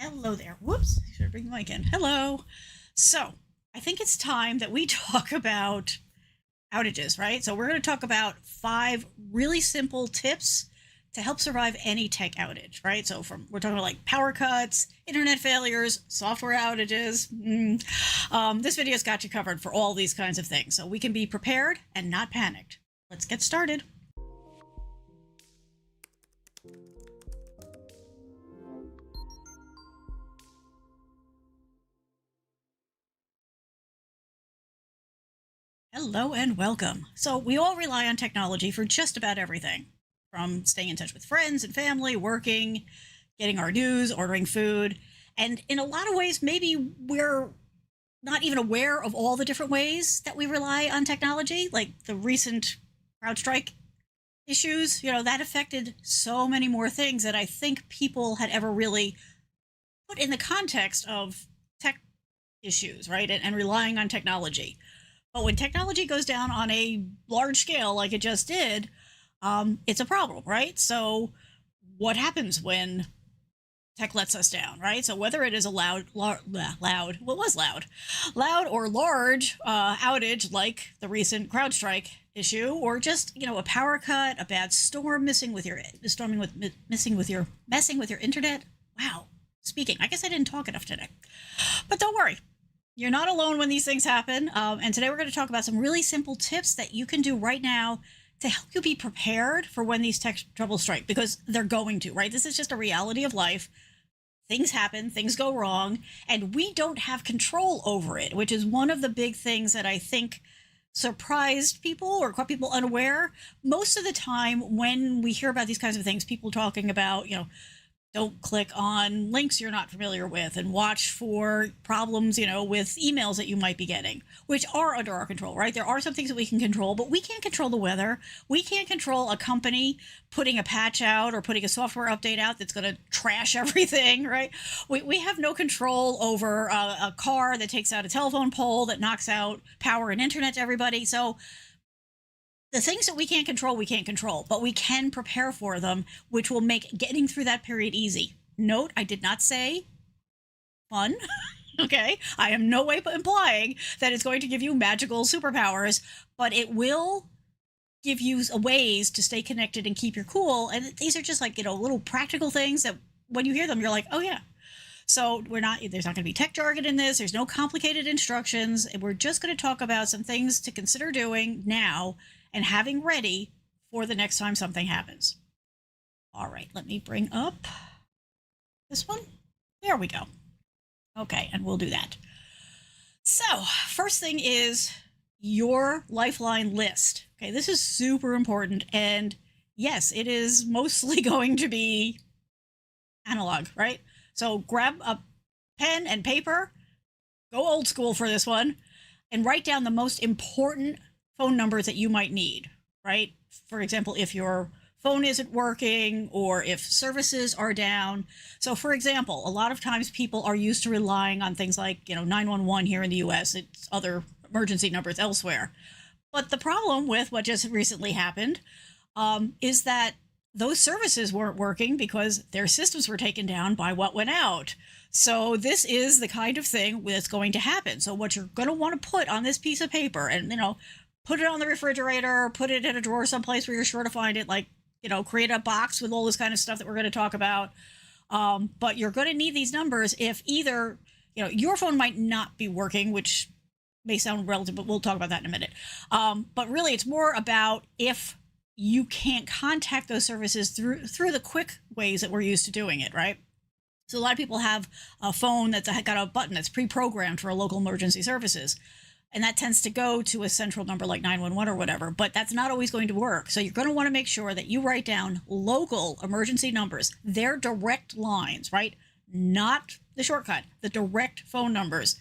Hello there. Whoops. Should I bring the mic in? Hello. So, I think it's time that we talk about outages, right? So, we're going to talk about 5 really simple tips to help survive any tech outage, right? So, we're talking about like power cuts, internet failures, software outages. This video's got you covered for all these kinds of things. So, we can be prepared and not panicked. Let's get started. Hello and welcome. So, we all rely on technology for just about everything, from staying in touch with friends and family, working, getting our news, ordering food. And in a lot of ways, maybe we're not even aware of all the different ways that we rely on technology, like the recent CrowdStrike issues. That affected so many more things that I think people had ever really put in the context of tech issues, right? And relying on technology. But when technology goes down on a large scale, like it just did, it's a problem, right? So, what happens when tech lets us down, right? So, whether it is a loud or large outage, like the recent CrowdStrike issue, or just a power cut, a bad storm, messing with your internet. Wow, speaking, I guess I didn't talk enough today, but don't worry. You're not alone when these things happen. And today we're going to talk about some really simple tips that you can do right now to help you be prepared for when these tech troubles strike, because they're going to, right? This is just a reality of life. Things happen, things go wrong, and we don't have control over it, which is one of the big things that I think surprised people or caught people unaware. Most of the time when we hear about these kinds of things, people talking about, don't click on links you're not familiar with, and watch for problems, with emails that you might be getting, which are under our control, right? There are some things that we can control, but we can't control the weather. We can't control a company putting a patch out or putting a software update out that's going to trash everything, right? We have no control over a car that takes out a telephone pole that knocks out power and internet to everybody. So the things that we can't control, but we can prepare for them, which will make getting through that period easy. Note, I did not say fun. Okay, I am no way implying that it's going to give you magical superpowers, but it will give you ways to stay connected and keep your cool. And these are just like, little practical things that when you hear them, you're like, oh yeah. So there's not going to be tech jargon in this. There's no complicated instructions. We're just going to talk about some things to consider doing now and having ready for the next time something happens. All right, let me bring up this one. There we go. Okay, and we'll do that. So, first thing is your lifeline list. Okay, this is super important. And yes, it is mostly going to be analog, right? So grab a pen and paper, go old school for this one, and write down the most important phone numbers that you might need, right? For example, if your phone isn't working or if services are down. So for example, a lot of times people are used to relying on things like, 911 here in the US, it's other emergency numbers elsewhere. But the problem with what just recently happened is that those services weren't working because their systems were taken down by what went out. So this is the kind of thing that's going to happen. So what you're going to want to put on this piece of paper, and put it on the refrigerator, put it in a drawer someplace where you're sure to find it, like, create a box with all this kind of stuff that we're going to talk about. But you're going to need these numbers if either, your phone might not be working, which may sound relative, but we'll talk about that in a minute. But really, it's more about if you can't contact those services through the quick ways that we're used to doing it, right? So a lot of people have a phone that's got a button that's pre-programmed for a local emergency services. And that tends to go to a central number like 911 or whatever, but that's not always going to work. So you're going to want to make sure that you write down local emergency numbers, their direct lines, right? Not the shortcut, the direct phone numbers.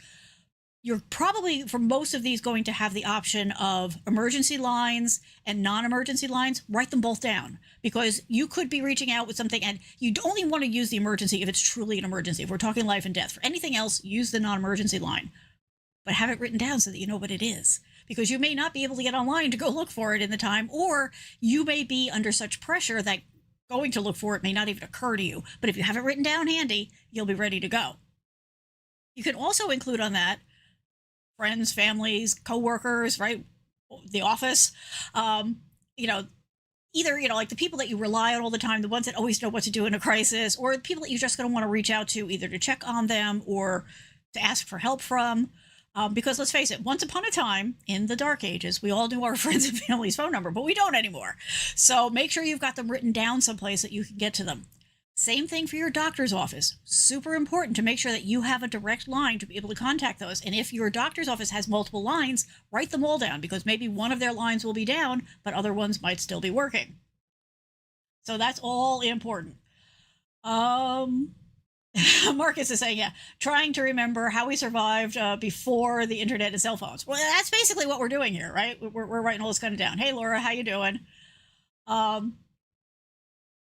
You're probably, for most of these, going to have the option of emergency lines and non-emergency lines. Write them both down, because you could be reaching out with something and you only want to use the emergency if it's truly an emergency. If we're talking life and death. For anything else, use the non-emergency line. But have it written down so that you know what it is, because you may not be able to get online to go look for it in the time, or you may be under such pressure that going to look for it may not even occur to you. But if you have it written down handy, you'll be ready to go. You can also include on that friends, families, coworkers, right? The office, you know, either, like the people that you rely on all the time, the ones that always know what to do in a crisis, or the people that you're just going to want to reach out to either to check on them or to ask for help from. Because let's face it, once upon a time in the dark ages, we all knew our friends and family's phone number, but we don't anymore. So make sure you've got them written down someplace that you can get to them. Same thing for your doctor's office. Super important to make sure that you have a direct line to be able to contact those. And if your doctor's office has multiple lines, write them all down because maybe one of their lines will be down, but other ones might still be working. So that's all important. Marcus is saying, yeah, trying to remember how we survived before the internet and cell phones. Well, that's basically what we're doing here, right? We're writing all this kind of down. Hey, Laura, how you doing?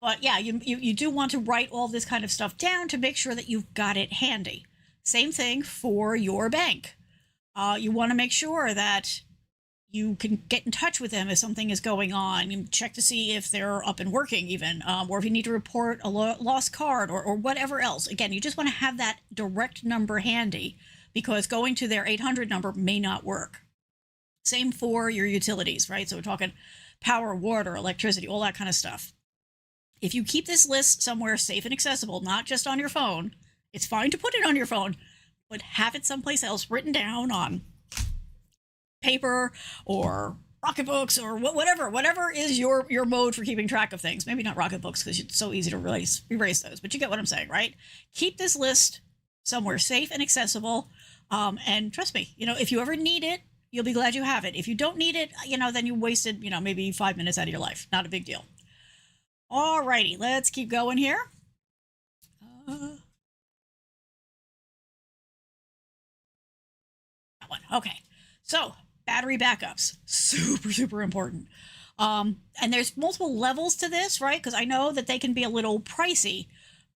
But yeah, you do want to write all this kind of stuff down to make sure that you've got it handy. Same thing for your bank. You want to make sure that you can get in touch with them if something is going on. You check to see if they're up and working even, or if you need to report a lost card or whatever else. Again, you just want to have that direct number handy because going to their 800 number may not work. Same for your utilities, right? So we're talking power, water, electricity, all that kind of stuff. If you keep this list somewhere safe and accessible, not just on your phone, it's fine to put it on your phone, but have it someplace else written down on paper or Rocketbooks or whatever is your mode for keeping track of things. Maybe not Rocketbooks because it's so easy to erase those, but you get what I'm saying, right? Keep this list somewhere safe and accessible. And trust me, if you ever need it, you'll be glad you have it. If you don't need it, then you wasted, maybe 5 minutes out of your life. Not a big deal. Alrighty, let's keep going here. That one. Okay. So battery backups, super important. And there's multiple levels to this, right? Because I know that they can be a little pricey,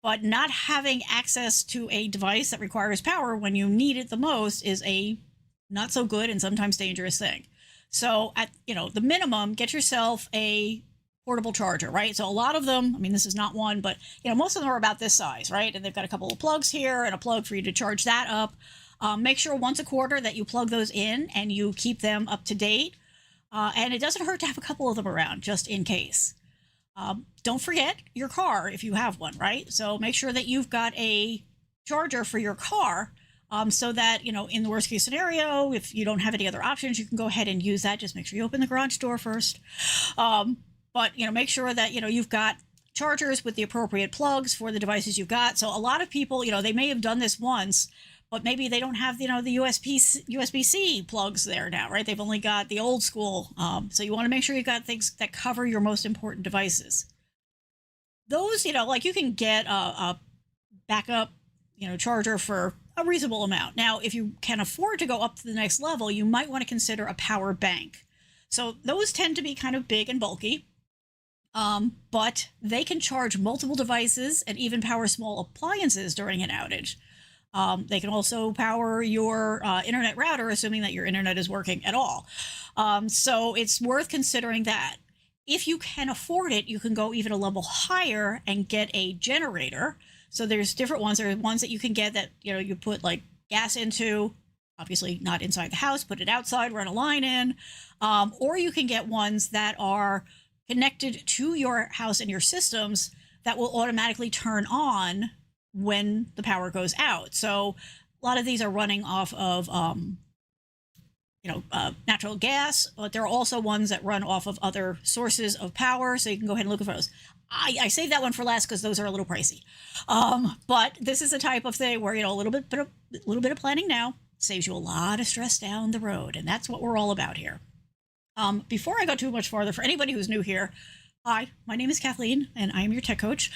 but not having access to a device that requires power when you need it the most is a not so good and sometimes dangerous thing. So at the minimum, get yourself a portable charger, right? So a lot of them, this is not one, but most of them are about this size, right? And they've got a couple of plugs here and a plug for you to charge that up. Make sure once a quarter that you plug those in and you keep them up to date. And it doesn't hurt to have a couple of them around just in case. Don't forget your car if you have one, right? So make sure that you've got a charger for your car so that, in the worst case scenario, if you don't have any other options, you can go ahead and use that. Just make sure you open the garage door first. But, make sure that, you've got chargers with the appropriate plugs for the devices you've got. So a lot of people, they may have done this once, but maybe they don't have, the USB-C plugs there now, right? They've only got the old school. So you want to make sure you've got things that cover your most important devices. Those, like you can get a backup, charger for a reasonable amount. Now, if you can afford to go up to the next level, you might want to consider a power bank. So those tend to be kind of big and bulky. But they can charge multiple devices and even power small appliances during an outage. They can also power your internet router, assuming that your internet is working at all. So it's worth considering that. If you can afford it, you can go even a level higher and get a generator. So there's different ones. There are ones that you can get that, you put like gas into, obviously not inside the house, put it outside, run a line in. Or you can get ones that are connected to your house and your systems that will automatically turn on when the power goes out. So a lot of these are running off of, natural gas, but there are also ones that run off of other sources of power. So you can go ahead and look for those. I saved that one for last because those are a little pricey. But this is a type of thing where, a little bit of planning now saves you a lot of stress down the road. And that's what we're all about here. Before I go too much farther, for anybody who's new here, hi, my name is Kathleen, and I am your tech coach.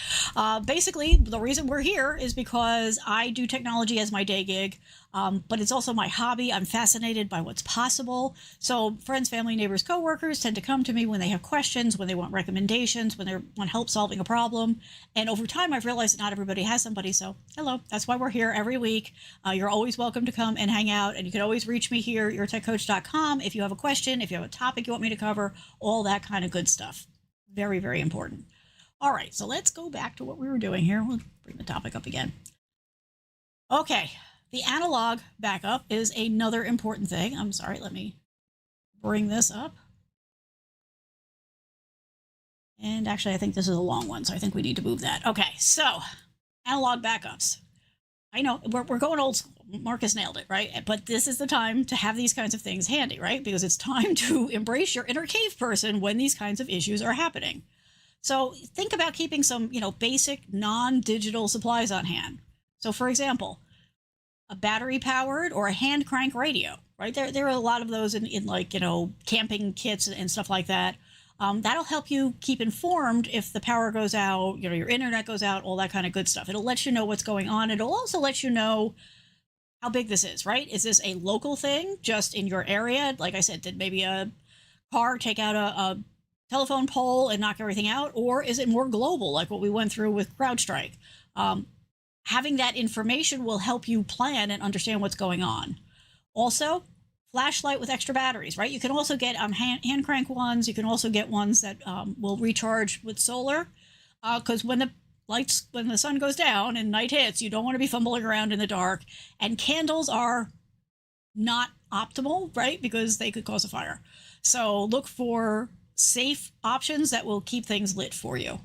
Basically, the reason we're here is because I do technology as my day gig, but it's also my hobby. I'm fascinated by what's possible. So friends, family, neighbors, coworkers tend to come to me when they have questions, when they want recommendations, when they want help solving a problem. And over time, I've realized that not everybody has somebody. So hello, that's why we're here every week. You're always welcome to come and hang out, and you can always reach me here, yourtechcoach.com, if you have a question, if you have a topic you want me to cover, all that kind of good stuff. Very, very important. All right, so let's go back to what we were doing here. We'll bring the topic up again. Okay, the analog backup is another important thing. I'm sorry, let me bring this up. And actually, I think this is a long one, so I think we need to move that. Okay, so analog backups. I know we're going old school. Marcus nailed it, right? But this is the time to have these kinds of things handy, right? Because it's time to embrace your inner cave person when these kinds of issues are happening. So think about keeping some, basic non-digital supplies on hand. So for example, a battery powered or a hand crank radio, right? There are a lot of those in like, camping kits and stuff like that. That'll help you keep informed if the power goes out, your internet goes out, all that kind of good stuff. It'll let you know what's going on. It'll also let you know how big this is, right? Is this a local thing just in your area? Like I said, did maybe a car take out a telephone pole and knock everything out? Or is it more global, like what we went through with CrowdStrike? Having that information will help you plan and understand what's going on. Also, flashlight with extra batteries, right? You can also get hand crank ones. You can also get ones that will recharge with solar, because when the sun goes down and night hits, you don't want to be fumbling around in the dark. And candles are not optimal, right? Because they could cause a fire. So look for safe options that will keep things lit for you.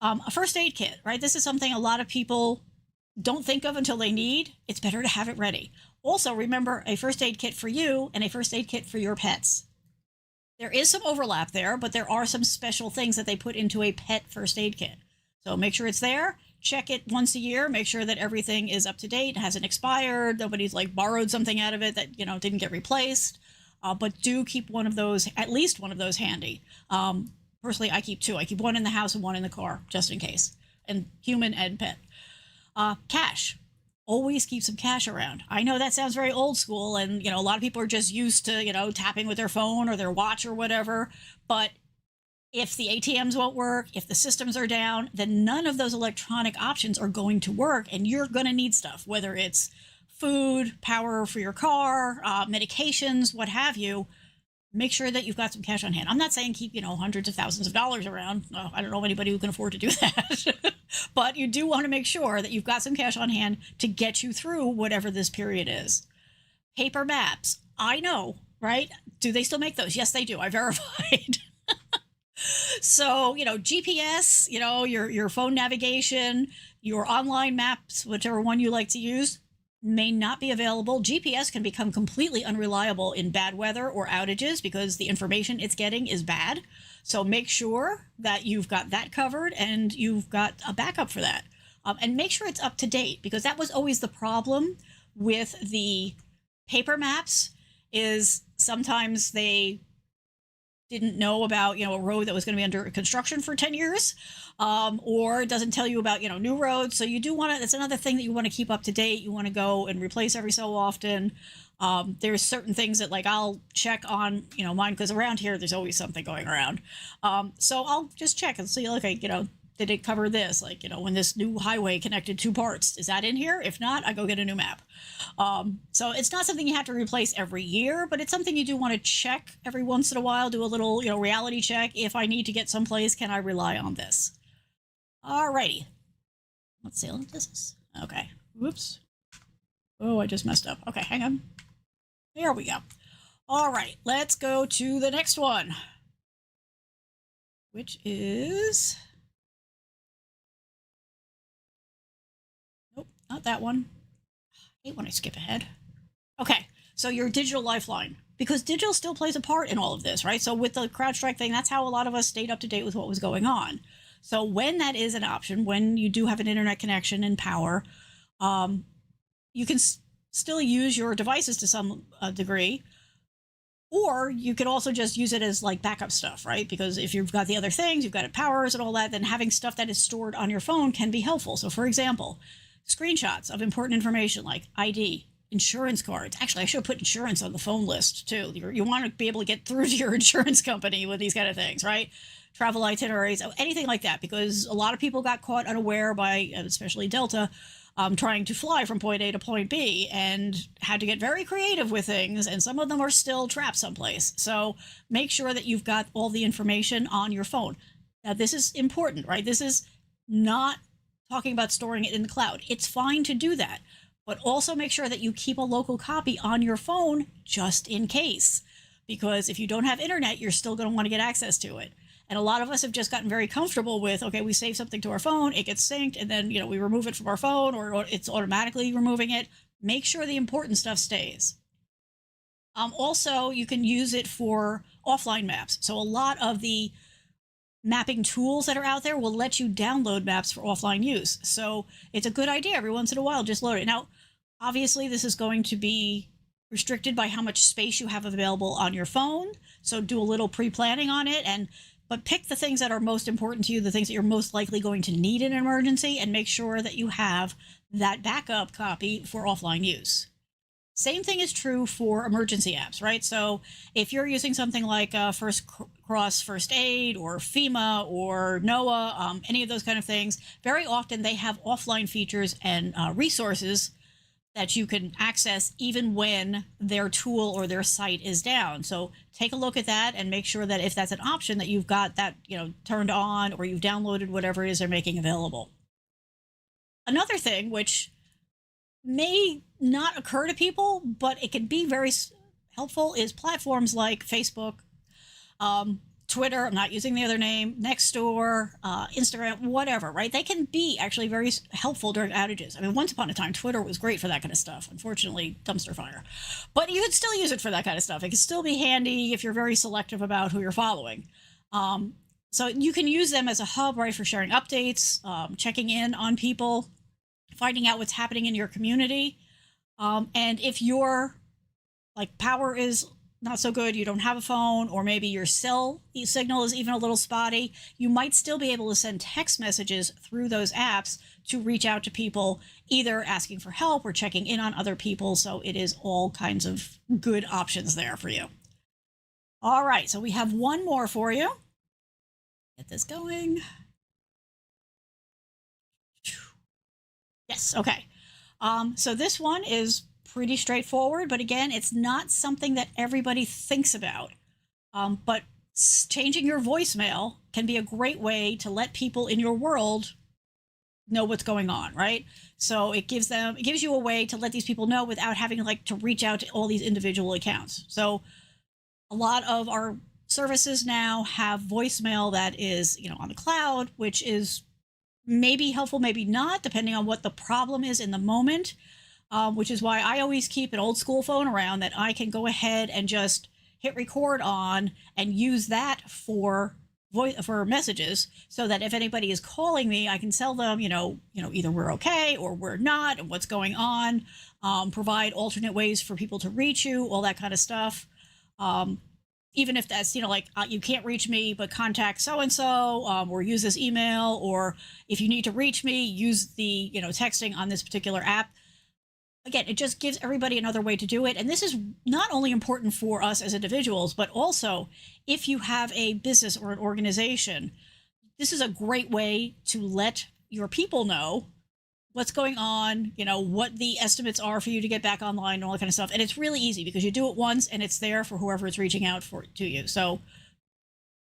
A first aid kit, right? This is something a lot of people don't think of until they need. It's better to have it ready. Also, remember a first aid kit for you and a first aid kit for your pets. There is some overlap there, but there are some special things that they put into a pet first aid kit. So make sure it's there. Check it once a year. Make sure that everything is up to date, hasn't expired. Nobody's like borrowed something out of it that, didn't get replaced. But do keep one of those, at least one of those handy. Personally, I keep two. I keep one in the house and one in the car, just in case. And human and pet. Cash. Always keep some cash around. I know that sounds very old school, and a lot of people are just used to tapping with their phone or their watch or whatever. But if the ATMs won't work, if the systems are down, then none of those electronic options are going to work, and you're going to need stuff, whether it's food, power for your car, medications, what have you. Make sure that you've got some cash on hand. I'm not saying keep, hundreds of thousands of dollars around. I don't know anybody who can afford to do that. But you do want to make sure that you've got some cash on hand to get you through whatever this period is. Paper maps. I know, right? Do they still make those? Yes, they do. I verified. So, GPS, your phone navigation, your online maps, whichever one you like to use, may not be available. GPS can become completely unreliable in bad weather or outages because the information it's getting is bad. So make sure that you've got that covered and you've got a backup for that. And make sure it's up to date, because that was always the problem with the paper maps, is sometimes they didn't know about, a road that was going to be under construction for 10 years, or it doesn't tell you about, new roads. So you do want to, that's another thing that you want to keep up to date. You want to go and replace every so often. There's certain things that I'll check on, mine, because around here, there's always something going around. So I'll just check and see, okay, did it cover this? When this new highway connected two parts, is that in here? If not, I go get a new map. So it's not something you have to replace every year, but it's something you do want to check every once in a while, do a little, reality check. If I need to get someplace, can I rely on this? Alrighty. Let's see what this is. Okay. Whoops. Oh, I just messed up. Okay, hang on. There we go. All right, let's go to the next one, which is... Nope, not that one. I hate when I skip ahead. Okay, so your digital lifeline, because digital still plays a part in all of this, right? So with the CrowdStrike thing, that's how a lot of us stayed up to date with what was going on. So when that is an option, when you do have an internet connection and power, you can still use your devices to some degree, or you could also just use it as backup stuff, right? Because if you've got the other things, you've got it powers and all that, then having stuff that is stored on your phone can be helpful. So for example, screenshots of important information like ID, insurance cards. Actually, I should put insurance on the phone list too. You want to be able to get through to your insurance company with these kind of things, right? Travel itineraries, anything like that, because a lot of people got caught unaware by, especially Delta, trying to fly from point A to point B and had to get very creative with things, and some of them are still trapped someplace. So make sure that you've got all the information on your phone. Now, this is important, right? This is not talking about storing it in the cloud. It's fine to do that, but also make sure that you keep a local copy on your phone just in case. Because if you don't have internet, you're still going to want to get access to it. And a lot of us have just gotten very comfortable with, okay, we save something to our phone, it gets synced, and then, we remove it from our phone, or it's automatically removing it. Make sure the important stuff stays. Also, you can use it for offline maps. So a lot of the mapping tools that are out there will let you download maps for offline use. So it's a good idea every once in a while, just load it. Now, obviously, this is going to be restricted by how much space you have available on your phone. So do a little pre-planning on it, but pick the things that are most important to you, the things that you're most likely going to need in an emergency, and make sure that you have that backup copy for offline use. Same thing is true for emergency apps, right? So if you're using something like First Cross First Aid or FEMA or NOAA, any of those kind of things, very often they have offline features and resources that you can access even when their tool or their site is down. So take a look at that and make sure that if that's an option, that you've got that turned on, or you've downloaded whatever it is they're making available. Another thing, which may not occur to people, but it can be very helpful, is platforms like Facebook, Twitter, I'm not using the other name, Nextdoor, Instagram, whatever, right? They can be actually very helpful during outages. I mean, once upon a time, Twitter was great for that kind of stuff. Unfortunately, dumpster fire. But you could still use it for that kind of stuff. It can still be handy if you're very selective about who you're following. So you can use them as a hub, right, for sharing updates, checking in on people, finding out what's happening in your community. And if your power is not so good, you don't have a phone, or maybe your cell signal is even a little spotty, you might still be able to send text messages through those apps to reach out to people, either asking for help or checking in on other people. So it is all kinds of good options there for you. All right, so we have one more for you. Get this going. Yes, okay. So this one is pretty straightforward, but again, it's not something that everybody thinks about. But changing your voicemail can be a great way to let people in your world know what's going on, right? So it gives you a way to let these people know without having to reach out to all these individual accounts. So a lot of our services now have voicemail that is, on the cloud, which is maybe helpful, maybe not, depending on what the problem is in the moment. Which is why I always keep an old school phone around that I can go ahead and just hit record on and use that for messages, so that if anybody is calling me, I can tell them, either we're okay or we're not, and what's going on. Provide alternate ways for people to reach you, all that kind of stuff. Even if that's, you can't reach me, but contact so-and-so, or use this email, or if you need to reach me, use the, texting on this particular app. Again, it just gives everybody another way to do it. And this is not only important for us as individuals, but also if you have a business or an organization, this is a great way to let your people know what's going on, what the estimates are for you to get back online and all that kind of stuff. And it's really easy because you do it once and it's there for whoever is reaching out to you. So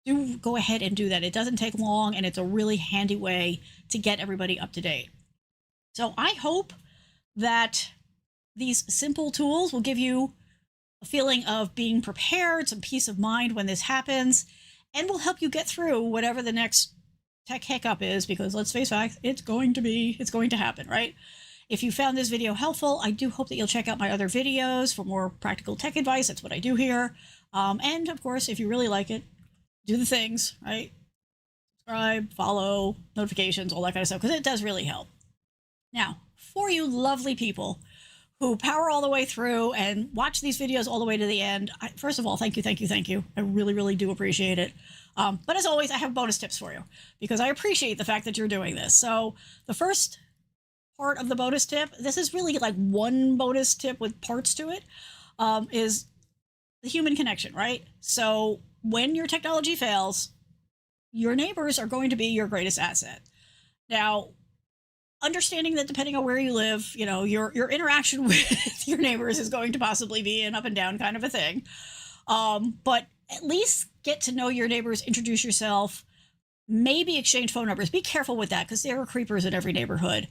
do go ahead and do that. It doesn't take long, and it's a really handy way to get everybody up to date. So I hope that these simple tools will give you a feeling of being prepared, some peace of mind when this happens, and will help you get through whatever the next tech hiccup is, because let's face facts, it's going to happen, right? If you found this video helpful, I do hope that you'll check out my other videos for more practical tech advice. That's what I do here. And of course, if you really like it, do the things, right? Subscribe, follow, notifications, all that kind of stuff, because it does really help. Now, for you lovely people who power all the way through and watch these videos all the way to the end, first of all, thank you. I really, really do appreciate it. But as always, I have bonus tips for you, because I appreciate the fact that you're doing this. So the first part of the bonus tip, this is really like one bonus tip with parts to it, is the human connection, right? So when your technology fails, your neighbors are going to be your greatest asset. Now, understanding that depending on where you live, your interaction with your neighbors is going to possibly be an up and down kind of a thing. But at least get to know your neighbors, introduce yourself, maybe exchange phone numbers. Be careful with that because there are creepers in every neighborhood.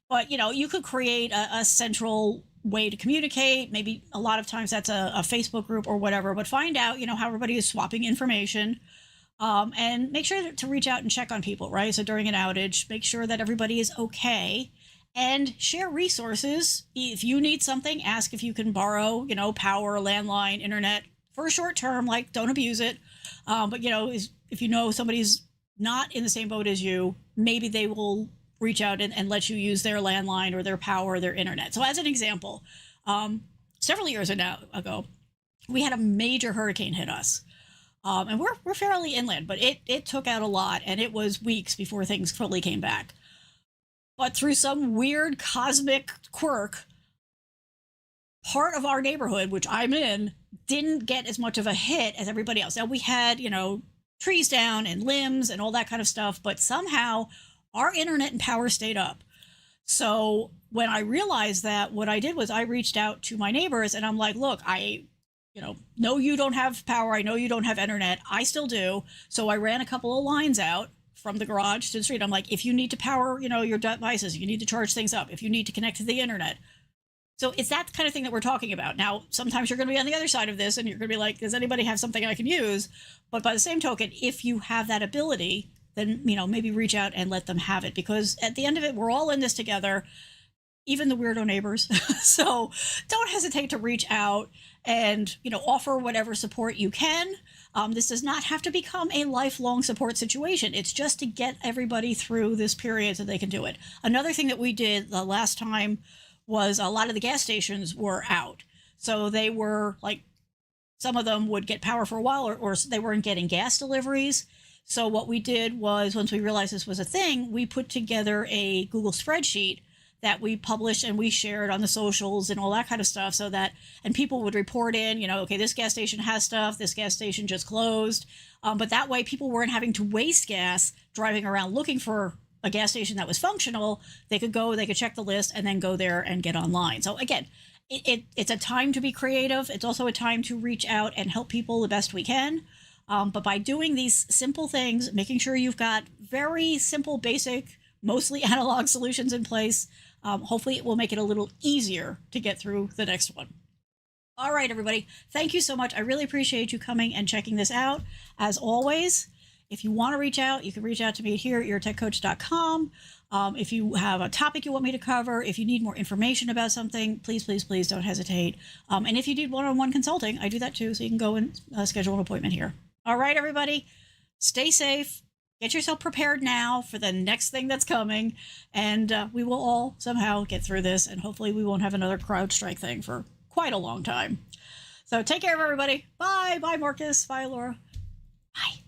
But, you could create a central way to communicate. Maybe a lot of times that's a Facebook group or whatever, but find out, how everybody is swapping information. And make sure to reach out and check on people, right? So during an outage, make sure that everybody is okay and share resources. If you need something, ask if you can borrow, power, landline, internet for a short term, like don't abuse it. But, if somebody's not in the same boat as you, maybe they will reach out and let you use their landline or their power or their internet. So as an example, several years ago, we had a major hurricane hit us. And we're fairly inland, but it took out a lot, and it was weeks before things fully came back. But through some weird cosmic quirk, part of our neighborhood, which I'm in, didn't get as much of a hit as everybody else. Now we had, trees down and limbs and all that kind of stuff, but somehow our internet and power stayed up. So when I realized that, what I did was I reached out to my neighbors and I'm like, look, I know you don't have power. I know you don't have internet. I still do. So I ran a couple of lines out from the garage to the street. I'm like, if you need to power, your devices, you need to charge things up, if you need to connect to the internet. So it's that kind of thing that we're talking about. Now, sometimes you're going to be on the other side of this and you're going to be like, does anybody have something I can use? But by the same token, if you have that ability, then, maybe reach out and let them have it, because at the end of it, we're all in this together, even the weirdo neighbors. So don't hesitate to reach out and, offer whatever support you can. This does not have to become a lifelong support situation. It's just to get everybody through this period so they can do it. Another thing that we did the last time was a lot of the gas stations were out. So they were like, some of them would get power for a while, or they weren't getting gas deliveries. So what we did was, once we realized this was a thing, we put together a Google spreadsheet that we published and we shared on the socials and all that kind of stuff, so that, and people would report in, okay, this gas station has stuff, this gas station just closed. But that way people weren't having to waste gas driving around looking for a gas station that was functional. They could go, they could check the list and then go there and get online. So again, it's a time to be creative. It's also a time to reach out and help people the best we can. But by doing these simple things, making sure you've got very simple, basic, mostly analog solutions in place, hopefully it will make it a little easier to get through the next one. All right, everybody. Thank you so much. I really appreciate you coming and checking this out. As always, if you want to reach out, you can reach out to me here at yourtechcoach.com. If you have a topic you want me to cover, if you need more information about something, please, please, please don't hesitate. And if you need one-on-one consulting, I do that too, so you can go and schedule an appointment here. All right, everybody, stay safe. Get yourself prepared now for the next thing that's coming, and we will all somehow get through this, and hopefully we won't have another CrowdStrike thing for quite a long time. So take care of everybody. Bye. Bye, Marcus. Bye, Laura. Bye.